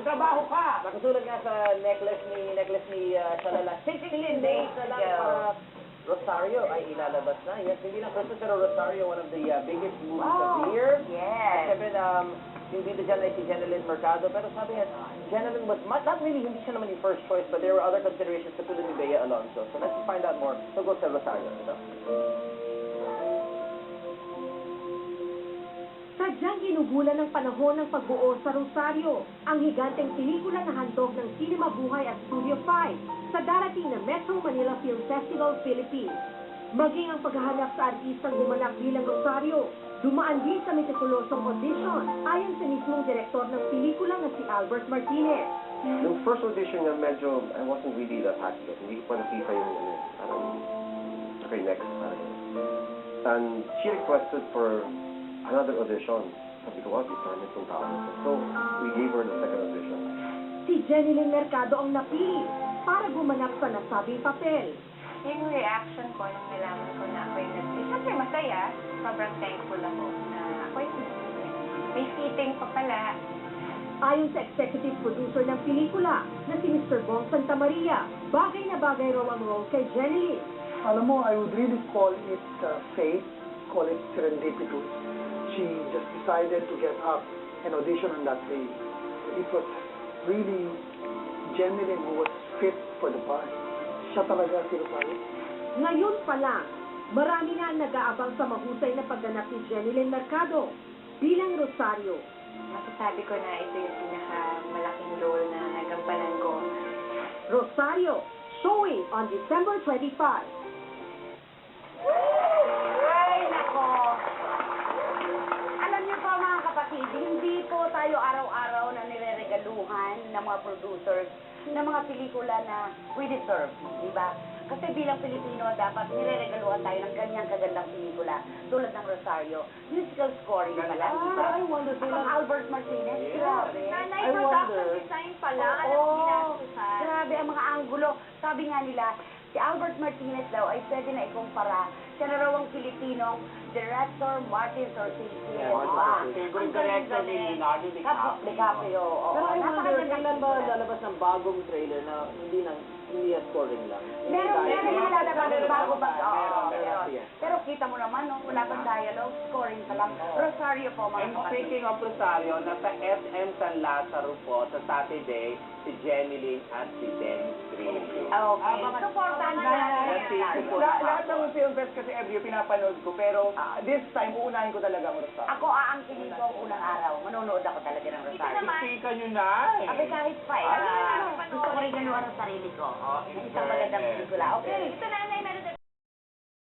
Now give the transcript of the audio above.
Magtrabaho ka! Nakasulat nga sa necklace ni Shalala. 16 days na lang para Rosario ay ilalabas na. Yes, hindi lang Christmas pero Rosario, one of the biggest movies of the year. Yes. At syempre, yung dito dyan ay si Jenilyn Mercado. Pero sabi nga, Jenilyn was not really, hindi siya naman yung first choice, but there were other considerations katulad ni Bea Alonzo. So let's find out more. So go sa Rosario. Ito. Sadyang ginugulan ng panahon ng pagbuo sa Rosario, ang higanteng pelikula na handog ng Cinema Buhay at Studio 5 sa darating na Metro Manila Film Festival, Philippines. Maging ang paghahanap sa artistang gumanap bilang Rosario, dumaan din sa metikulosong audition ayon sa mismong direktor ng pelikula na si Albert Martinez. Yung first audition nga medyo, I wasn't really that happy kasi hindi ko pa nakita yung parang okay, next. And she requested for another audition. Sabi ko, wow, disarmit yung tao nito. So, we gave her the second audition. Si Jenilyn Mercado ang napili para gumanap sa nasabing papel. Yung reaction ko nung nalaman ko na ako yung nag-play, syempre masaya. Sobrang thankful ako na ako yung nag-play. May fitting pa pala. Ayon sa executive producer ng pelikula na si Mr. Bong Santamaria, bagay na bagay raw ang role kay Jenilyn. Alam mo, I would really call it fate, call it serendipity. She just decided to get up and audition on that day. It was really Jenilyn who was fit for the part. Siya talaga si Rosario. Ngayon pa lang, marami na ang nag-aabang sa mahusay na pagganap ni Jenilyn Mercado bilang Rosario. Masasabi ko na ito yung pinakamalaking role na nagampanan ko. Rosario, showing on December 25. Ay, nako. Alam niyo po mga kapatid, hindi po tayo araw-araw na nireregaluhan ng mga producers ng mga pelikula na we deserve, di ba? Kasi bilang Pilipino, dapat nireregaluhan tayo ng ganyang kagandang pelikula tulad ng Rosario. Musical scoring pa lang, di ba? I wonder sila. Ang Albert Martinez, grabe. Nanay, I production wonder. design pala. Alam Oo, mo, ginastusan. grabe ang mga anggulo. Sabi nga nila, si Albert Martinez daw ay pwede na ikumpara. Siya na raw ang Pilipinong director Martin Scorsese. Yeah, Martin Diba? Scorsese. Ang galing-galing. DiCaprio. oo. Pero I wonder, Napakagandang kailan ba pelikula. lalabas ng bagong trailer na hindi na scoring lang? Meron yung lalabas bago ba? Meron. Pero kita mo naman, no, wala pang dialogue, scoring pa lang. Rosario po, mga And kapatid. speaking of Rosario, nasa SM San Lazaro po sa Saturday, si Jenilyn at si Dennis Trillo. Okay. Supportan na natin. Lahat ng film fest kasi every year pinapanood ko, pero this time, uunahin ko talaga ang Rosario. Ako aangkinin ko ang unang araw. Manonood ako talaga ng Rosario. Isika nyo na eh. Abi kahit pa eh. Gusto ko rin ganuhan ang sarili ko. Oh, in Isang magandang fairness. pelikula. Okay. Ito na